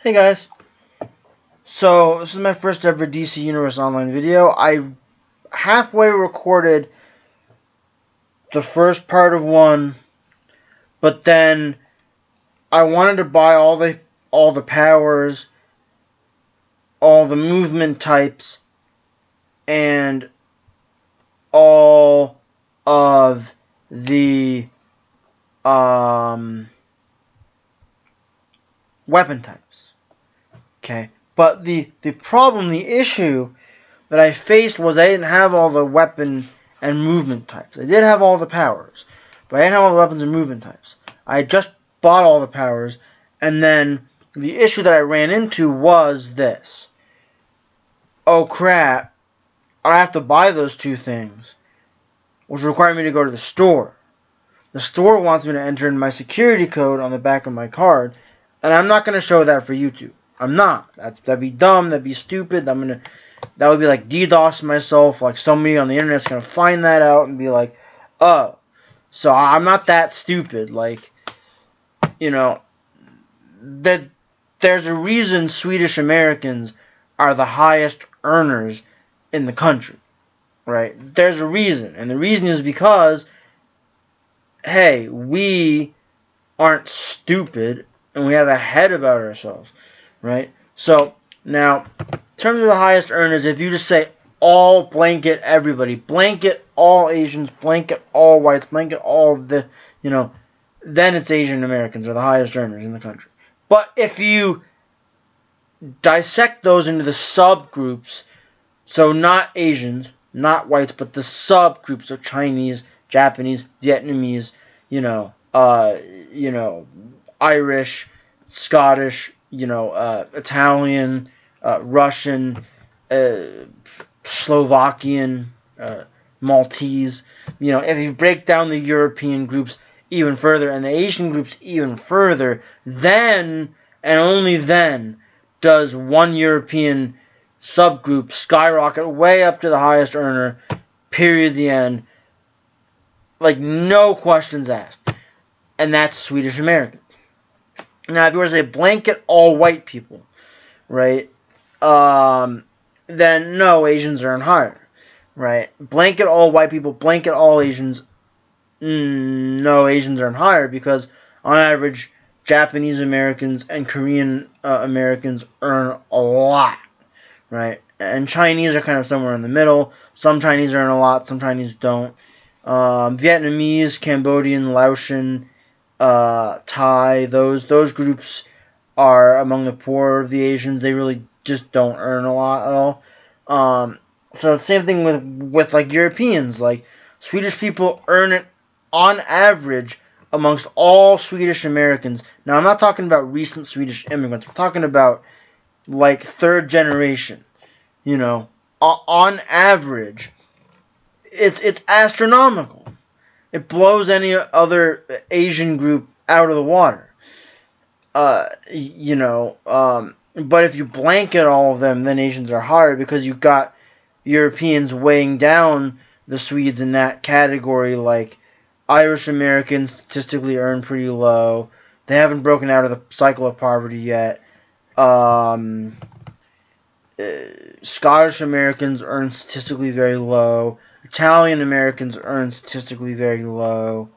Hey guys, so this is my first ever DC Universe Online video. I halfway recorded the first part of one, but then I wanted to buy all the powers, all the movement types, and all of the weapon types. Okay, but the problem, the issue that I faced was I didn't have all the weapon and movement types. I did have all the powers, but I didn't have all the weapons and movement types. I just bought all the powers, and then the issue that I ran into was this. Oh crap, I have to buy those two things, which required me to go to the store. The store wants me to enter in my security code on the back of my card, and I'm not going to show that for YouTube. I'm not. That'd be dumb. That'd be stupid. That would be like DDoS myself. Like somebody on the internet's gonna find that out and be like, "Oh." So I'm not that stupid. Like, that there's a reason Swedish-Americans are the highest earners in the country, right? There's a reason, and the reason is because, hey, we aren't stupid and we have a head about ourselves. Right? So, now, in terms of the highest earners, if you just say all blanket everybody, blanket all Asians, blanket all whites, blanket all the, then it's Asian Americans are the highest earners in the country. But if you dissect those into the subgroups, so not Asians, not whites, but the subgroups of Chinese, Japanese, Vietnamese, Irish, Scottish, Italian, Russian, Slovakian, Maltese. If you break down the European groups even further and the Asian groups even further, then and only then does one European subgroup skyrocket way up to the highest earner, period, the end. Like, no questions asked. And that's Swedish-American. Now, if you were to say blanket all white people, right, then no, Asians earn higher, right? Blanket all white people, blanket all Asians, no, Asians earn higher because, on average, Japanese Americans and Korean Americans earn a lot, right? And Chinese are kind of somewhere in the middle. Some Chinese earn a lot, some Chinese don't. Vietnamese, Cambodian, Laotian, Thai, those groups are among the poorer of the Asians. They really just don't earn a lot at all. So the same thing with like Europeans. Like Swedish people earn it on average amongst all Swedish Americans. Now I'm not talking about recent Swedish immigrants. I'm talking about like third generation. On average, it's astronomical. It blows any other Asian group out of the water. But if you blanket all of them, then Asians are higher because you've got Europeans weighing down the Swedes in that category. Like Irish Americans statistically earn pretty low. They haven't broken out of the cycle of poverty yet. Scottish Americans earn statistically very low. Italian Americans earn statistically very low.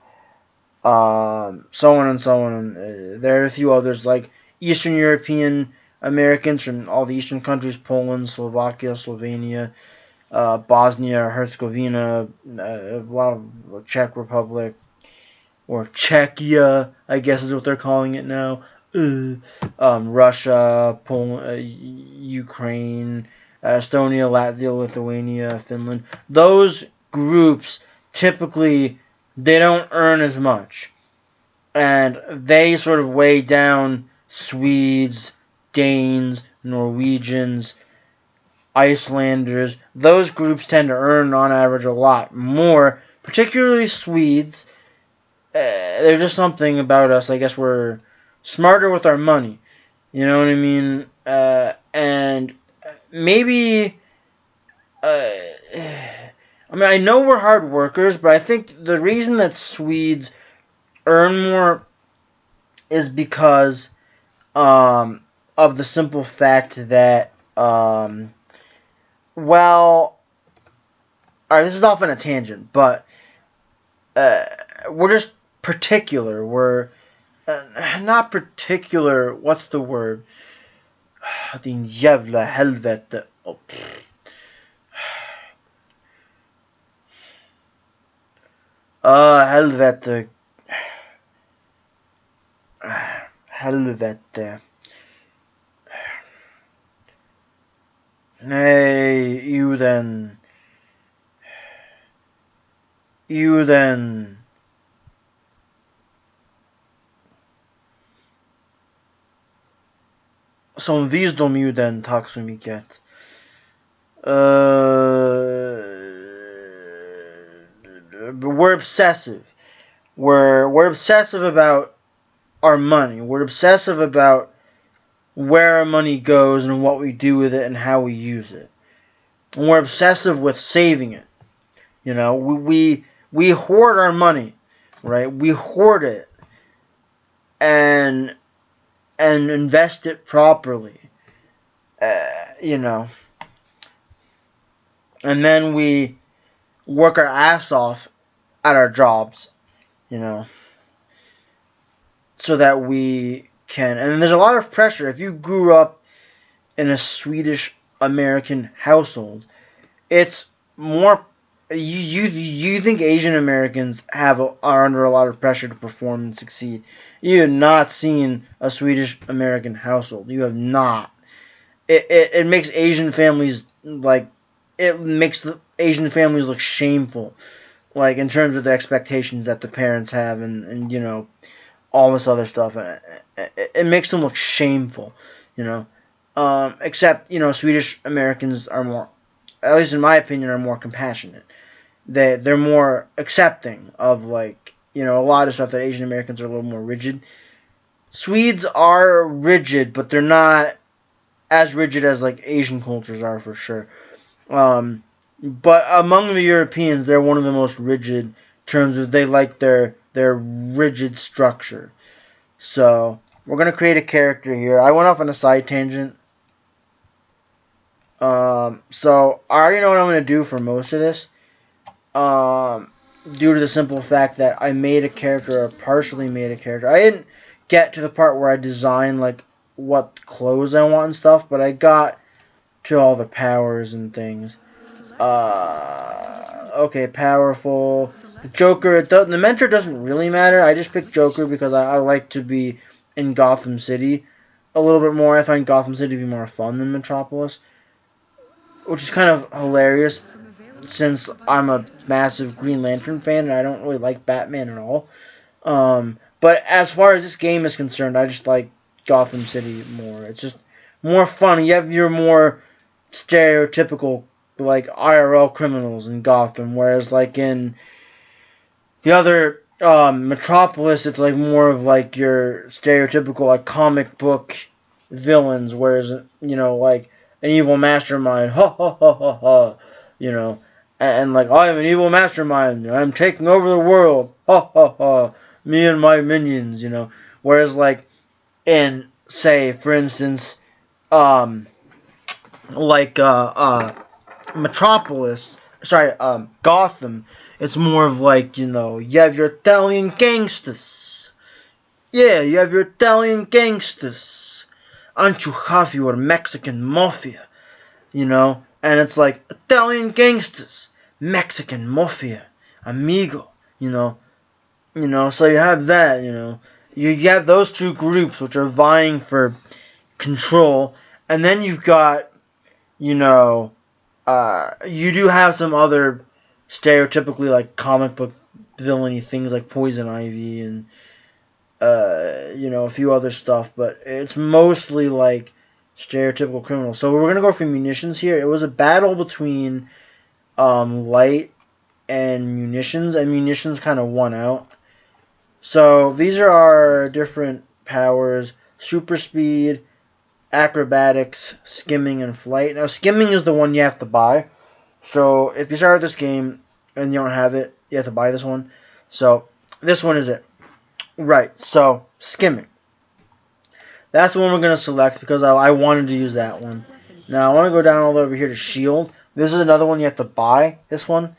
So on and so on. There are a few others like Eastern European Americans from all the Eastern countries: Poland, Slovakia, Slovenia, Bosnia, Herzegovina, Czech Republic, or Czechia, I guess is what they're calling it now. Russia, Poland, Ukraine, Estonia, Latvia, Lithuania, Finland. Those groups typically, they don't earn as much. And they sort of weigh down Swedes, Danes, Norwegians, Icelanders. Those groups tend to earn on average a lot more, particularly Swedes. There's just something about us. I guess we're smarter with our money. You know what I mean? And maybe, I know we're hard workers, but I think the reason that Swedes earn more is because of the simple fact that, well, all right, this is off on a tangent, but we're just particular. We're not particular. What's the word? Din jävla helvete. Oh, helvete. Helvete. Nej, Uden. Uden. Som visdom, Uden. Tack så mycket. We're obsessive. We're obsessive about our money. We're obsessive about where our money goes and what we do with it and how we use it. And we're obsessive with saving it. You know, we hoard our money, right? We hoard it and invest it properly. You know, and then we work our ass off at our jobs, you know, so that we can. And there's a lot of pressure. If you grew up in a Swedish-American household, it's more. You think Asian Americans are under a lot of pressure to perform and succeed. You have not seen a Swedish-American household. You have not. It makes Asian families look shameful, like in terms of the expectations that the parents have, and you know, all this other stuff. And it makes them look shameful, you know. Except, you know, Swedish Americans are more, at least in my opinion, are more compassionate. They're more accepting of, like, you know, a lot of stuff that Asian Americans are a little more rigid. Swedes are rigid, but they're not as rigid as like Asian cultures are, for sure. But among the Europeans, they're one of the most rigid in terms of they like their rigid structure. So we're gonna create a character here. I went off on a side tangent. So I already know what I'm gonna do for most of this. Due to the simple fact that I made a character, or partially made a character. I didn't get to the part where I designed like what clothes I want and stuff, but I got to all the powers and things. Okay, powerful. The Joker, the Mentor doesn't really matter. I just picked Joker because I like to be in Gotham City a little bit more. I find Gotham City to be more fun than Metropolis, which is kind of hilarious since I'm a massive Green Lantern fan and I don't really like Batman at all. But as far as this game is concerned, I just like Gotham City more. It's just more fun. You have your more stereotypical, like, IRL criminals in Gotham, whereas like in the other Metropolis, it's like more of like your stereotypical like comic book villains, whereas, you know, like an evil mastermind, ha ha ha ha ha, you know, and like, I am an evil mastermind, I'm taking over the world, ha ha ha, me and my minions, you know, whereas like in, say, for instance, like Metropolis, sorry, Gotham, it's more of like, you know, you have your Italian gangsters. Yeah, you have your Italian gangsters. And you have your Mexican mafia, you know, and it's like Italian gangsters, Mexican mafia, amigo, you know, so you have that, you know, you have those two groups which are vying for control, and then you've got, you know, you do have some other stereotypically like comic book villainy things like Poison Ivy and you know, a few other stuff, but it's mostly like stereotypical criminals. So we're gonna go for munitions here. It was a battle between light and munitions, and munitions kind of won out. So these are our different powers: super speed, acrobatics, skimming, and flight. Now, skimming is the one you have to buy. So if you start this game and you don't have it, you have to buy this one. So this one is it. Right, so skimming. That's the one we're going to select because I wanted to use that one. Now, I want to go down all the way over here to shield. This is another one you have to buy, this one.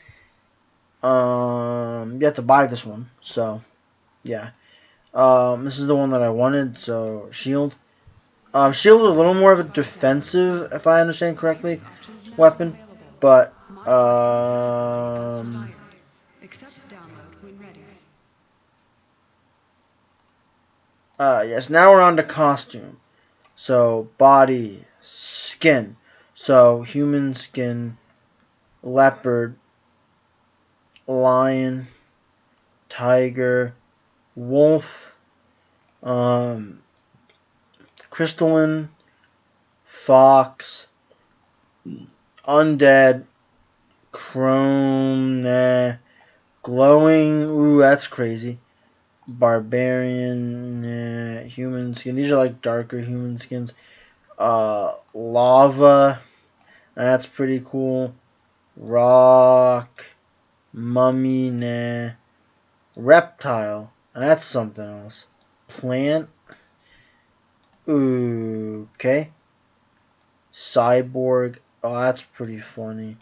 You have to buy this one. So, yeah. This is the one that I wanted, so shield. Shield is a little more of a defensive, if I understand correctly, weapon. But, yes, now we're on to costume. So, body, skin. So, human skin, leopard, lion, tiger, wolf, crystalline, fox, undead, chrome, nah, glowing, ooh, that's crazy, barbarian, nah, human skin, these are like darker human skins, lava, that's pretty cool, rock, mummy, nah, reptile, that's something else, plant, ooh, okay, cyborg, oh, that's pretty funny,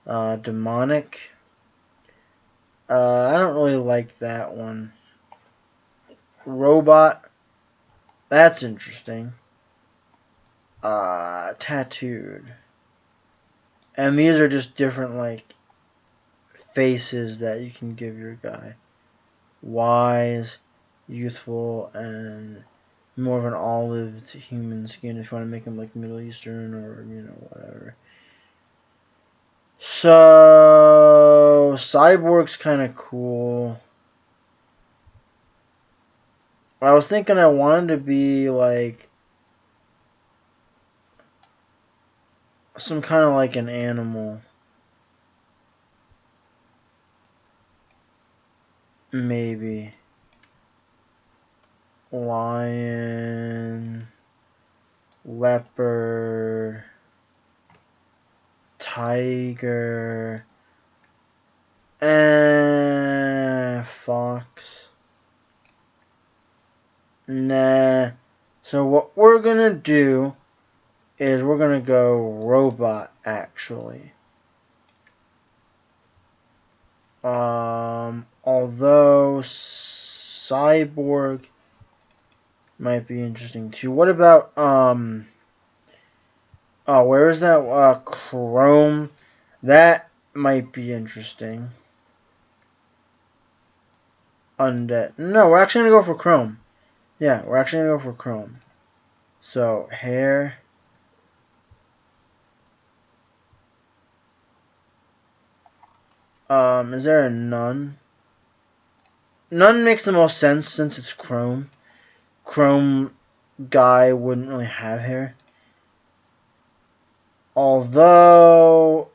demonic, I don't really like that one. Robot. That's interesting. Tattooed. And these are just different, like, faces that you can give your guy. Wise, youthful, and more of an olive to human skin if you want to make him, like, Middle Eastern or, you know, whatever. So, Cyborg's kind of cool. I was thinking I wanted to be, like, some kind of like an animal. Maybe. Lion. Leopard. Tiger. Fox. Nah. So what we're gonna do is we're gonna go robot actually. Although cyborg might be interesting too. What about oh, where is that chrome? That might be interesting. Undead. No, we're actually gonna go for chrome. Yeah, we're actually gonna go for chrome. So hair. Is there a none? None makes the most sense since it's chrome. Chrome guy wouldn't really have hair. Although,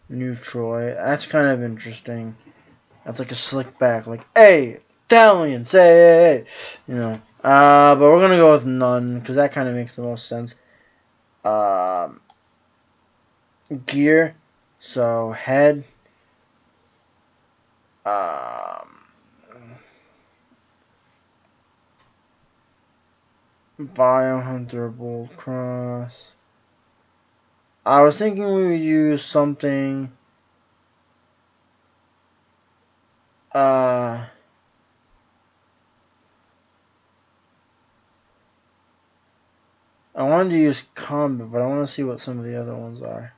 New Troy, that's kind of interesting. That's like a slick back, like, hey, Italian, say, hey, you know. But we're gonna go with none because that kind of makes the most sense. Gear, so head, Biohunter, Bolt Cross. I was thinking we would use something. I wanted to use combat, but I want to see what some of the other ones are.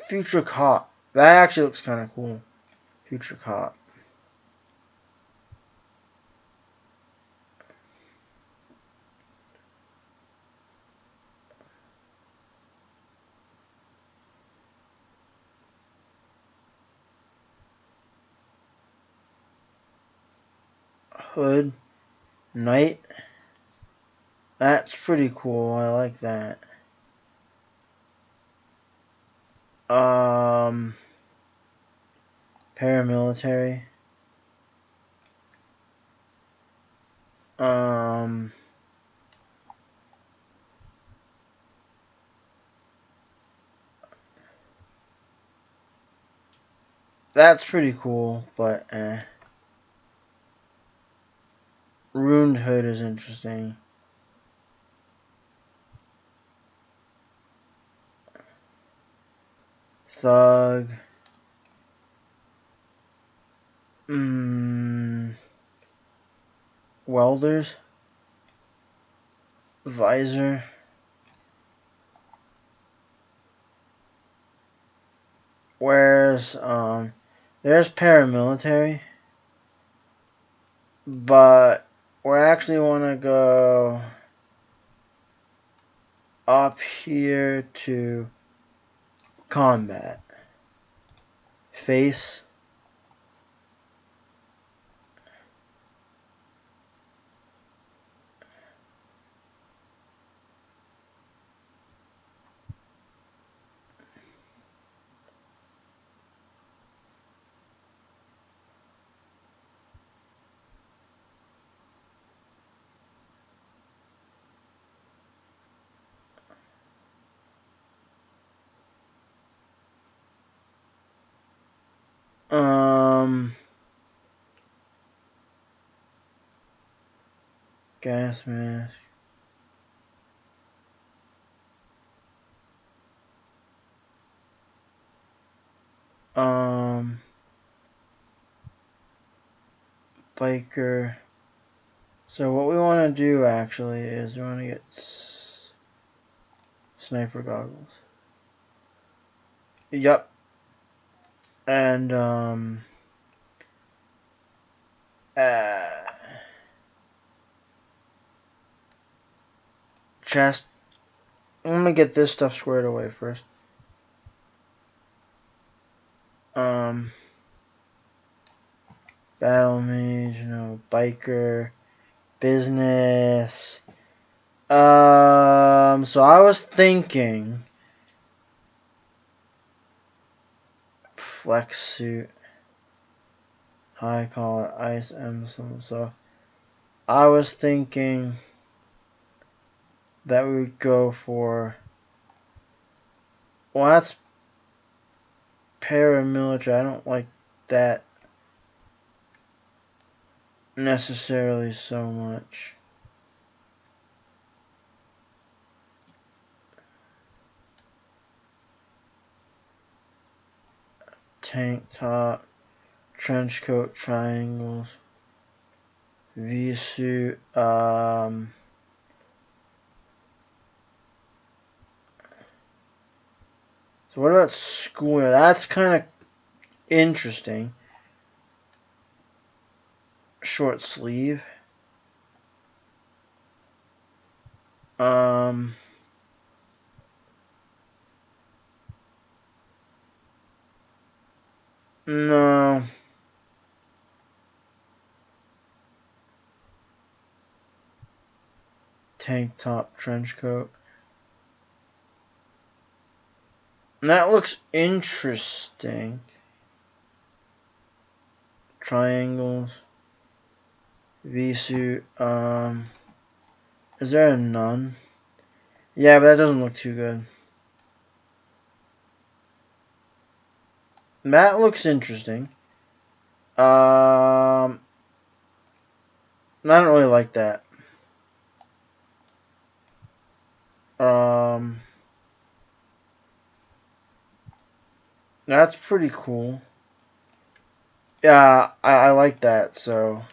Future Cop. That actually looks kind of cool. Future Cop. Hood. Knight. That's pretty cool. I like that. Paramilitary. That's pretty cool, but Ruined hood is interesting. Thug. Welders. Visor. Whereas, there's paramilitary. But we actually want to go up here to combat. Face. Gas mask. Biker. So what we want to do actually is we want to get sniper goggles. Yep. And chest. I'm gonna get this stuff squared away first. Battle mage, biker, business. So I was thinking flex suit, high collar, ice emblem. So I was thinking that we would go for, well, that's paramilitary. I don't like that necessarily so much. Tank top, trench coat, triangles, V-suit, so what about square? That's kind of interesting. Short sleeve. No. Tank top, trench coat. And that looks interesting. Triangles. V-suit. Is there a none? Yeah, but that doesn't look too good. That looks interesting. I don't really like that. That's pretty cool. Yeah, I like that, so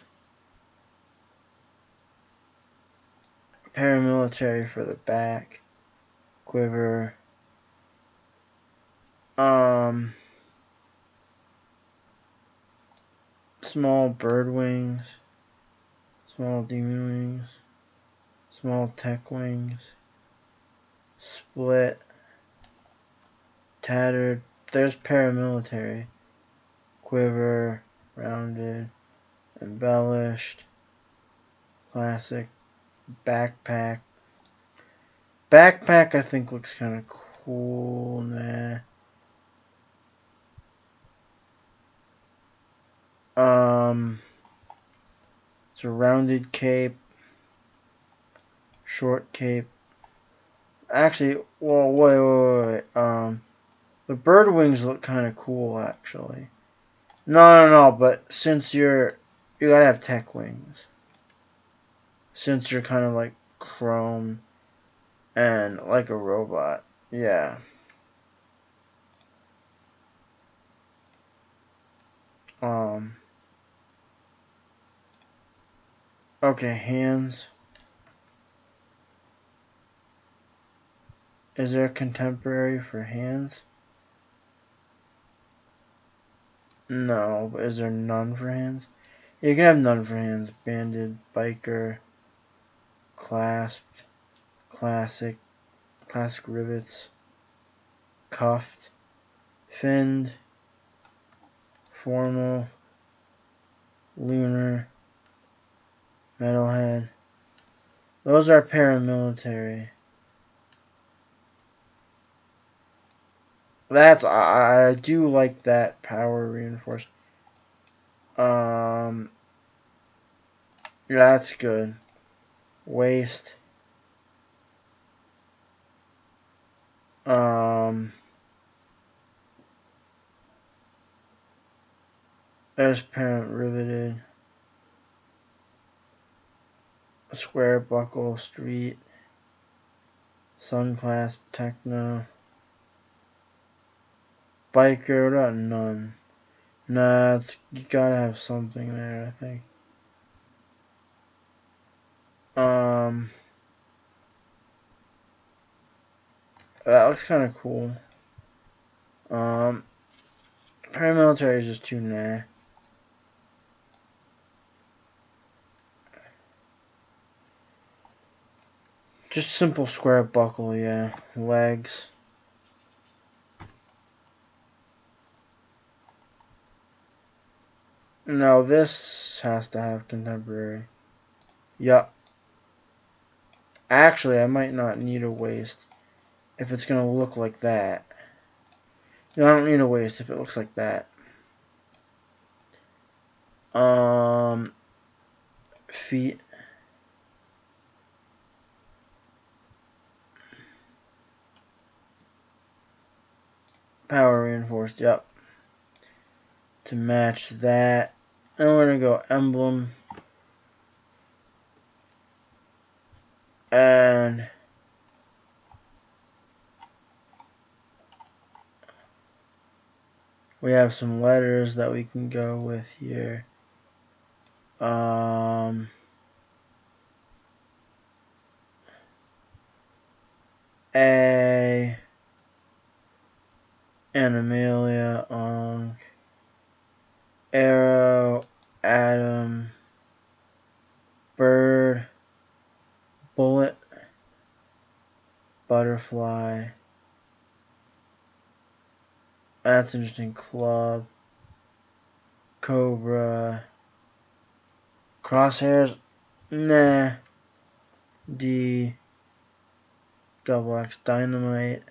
paramilitary for the back. Quiver. Small bird wings. Small demon wings. Small tech wings. Split. Tattered. There's paramilitary. Quiver. Rounded. Embellished. Classic. Backpack. Backpack I think looks kind of cool. Nah. It's a rounded cape. Short cape. Actually, well, wait. The bird wings look kind of cool, actually. No, but since you gotta have tech wings. Since you're kind of like chrome and like a robot. Yeah. Okay, hands. Is there a contemporary for hands? No, but is there none for hands? You can have none for hands. Banded, biker, clasped, classic rivets, cuffed, finned, formal, lunar, metalhead. Those are paramilitary. I do like that power reinforced. Yeah, that's good. Waist. There's parent riveted. Square buckle street. Sun clasp techno. Biker, what about none? Nah, you gotta have something there, I think. That looks kind of cool. Paramilitary is just too nah. Just simple square buckle, yeah. Legs. No, this has to have contemporary. Yup. Actually, I might not need a waist if it's gonna look like that. No, I don't need a waist if it looks like that. Feet. Power reinforced, yep. To match that. And we're gonna go emblem. And we have some letters that we can go with here. A, Animalia, Arrow, Atom, Bird, Bullet, Butterfly. That's interesting. Club, Cobra, Crosshairs, nah. D, Double X, Dynamite,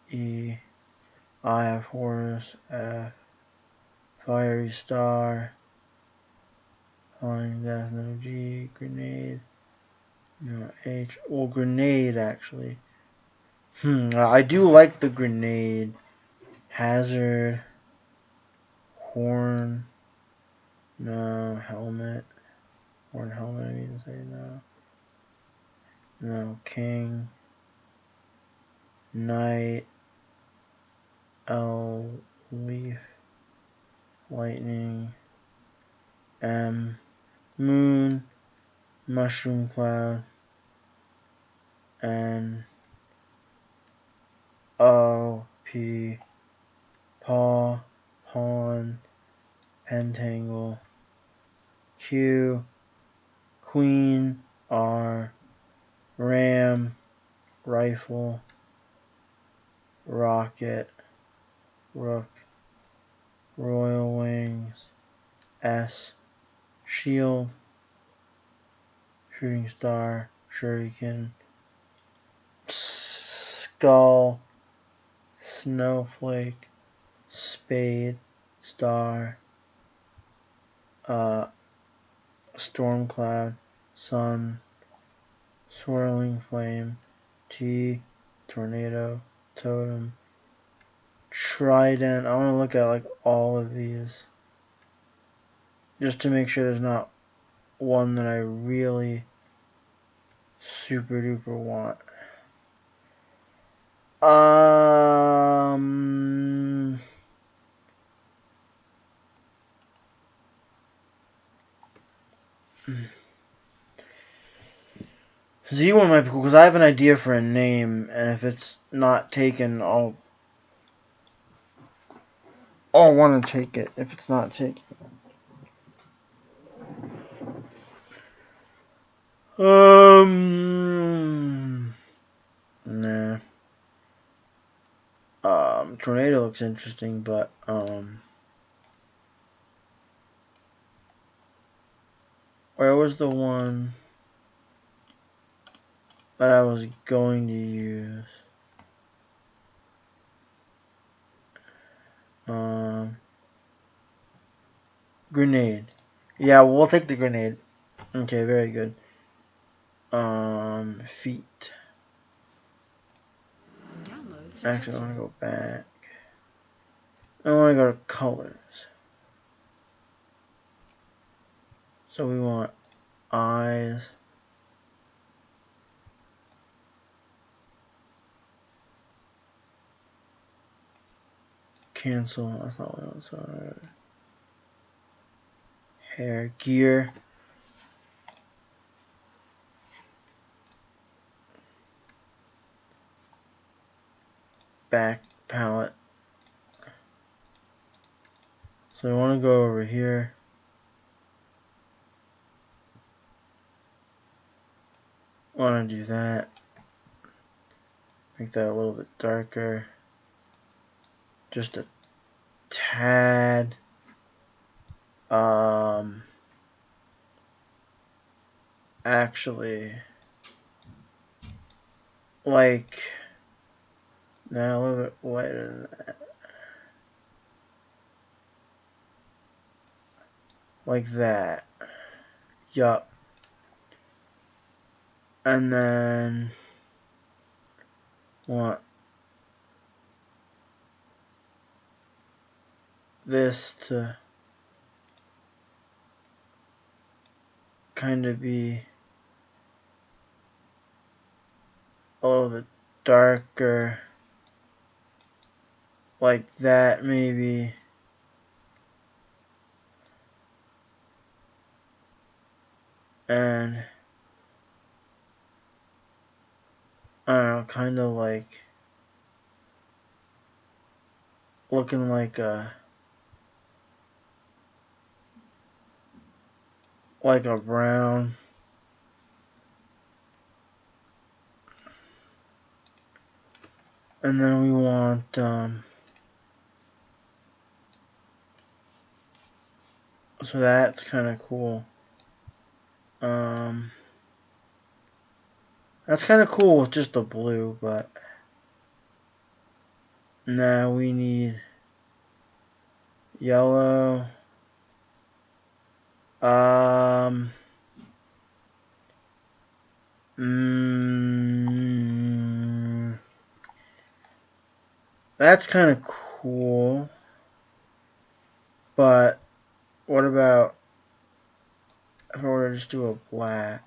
E, Eye of Horus, F, Fiery Star, Falling Death, no G, Grenade, no H, well, Grenade actually. I do like the Grenade. Hazard, Horn, no, Helmet, Horn Helmet, I mean to say no. No, King, Knight, L, Leaf, Lightning, M, Moon, Mushroom Cloud, N, O, P, Paw, Pawn, Pentangle, Q, Queen, R, Ram, Rifle, Rocket, Rook, Royal Wings, S, Shield, Shooting Star, Shuriken, Skull, Snowflake, Spade, Star, Storm Cloud, Sun, Swirling Flame, T, Tornado, Totem, trident. I want to look at like all of these just to make sure there's not one that I really super duper want. Z1 might be cool because I have an idea for a name, and if it's not taken, I'll want to take it if it's not taken. Nah. Tornado looks interesting, but where was the one that I was going to use? Grenade. Yeah, we'll take the grenade. Okay, very good. Feet. Actually, I want to go back. I want to go to colors. So we want eyes. Cancel. That's not what I want. So, hair, gear. Back palette. So I want to go over here. Want to do that. Make that a little bit darker. Just a tad. Actually, like, now a little bit lighter than that. Like that. Yup. And then want this to kind of be a little bit darker, like that maybe. And I don't know, kind of like looking like a brown. And then we want so that's kind of cool. That's kind of cool with just the blue, but now we need yellow. That's kind of cool, but what about if I were to just do a black?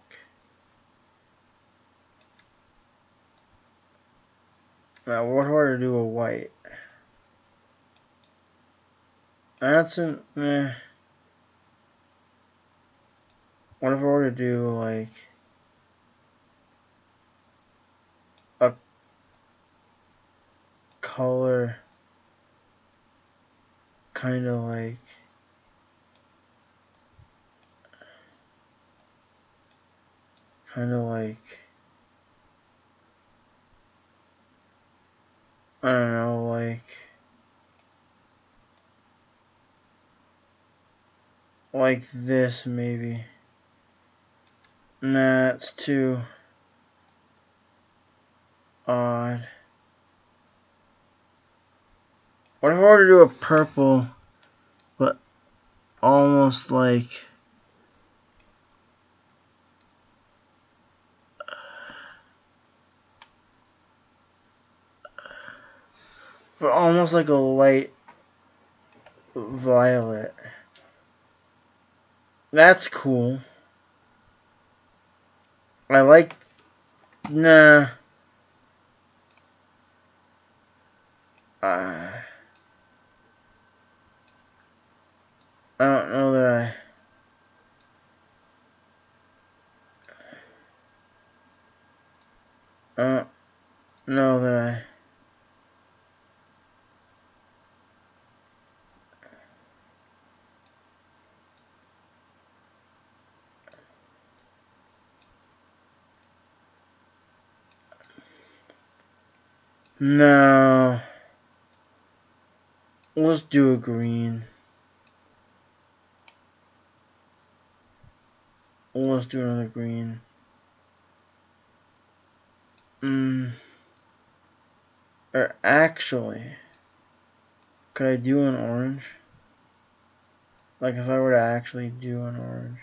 Now, what if I were to do a white? That's an What if I were to do like a color kind of like I don't know, like this maybe. Nah, it's too odd. What if I were to do a purple, but almost like but almost like a light violet. That's cool. I like... Nah. I don't know that I don't know that No. Let's do a green. Let's do another green. Or actually, could I do an orange? Like if I were to actually do an orange.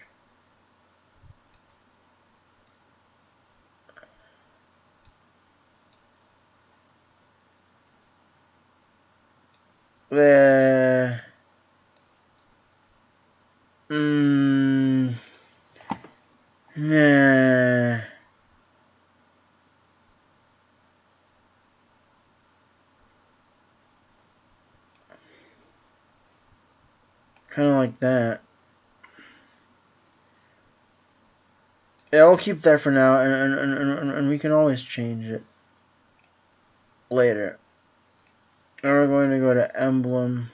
Nah. Kind of like that. Yeah, I'll keep that for now, and we can always change it later. Now we're going to go to emblem.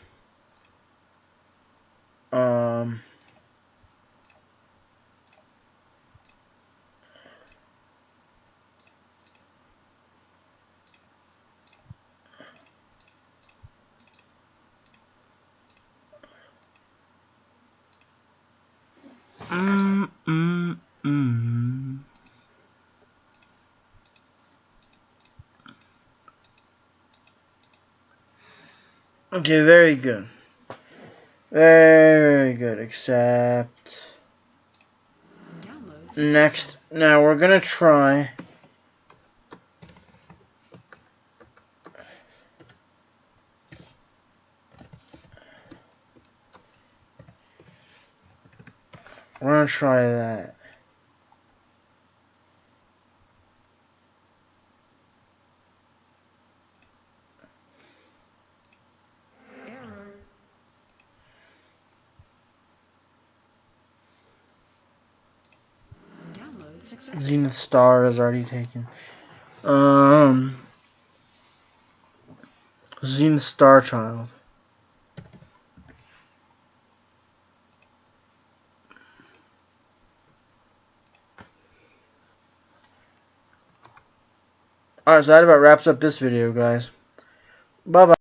Okay, very good. Very good, except... Next, now we're gonna try... We're gonna try that. Zenith Star is already taken. Zenith Star Child. Alright, so that about wraps up this video, guys. Bye-bye.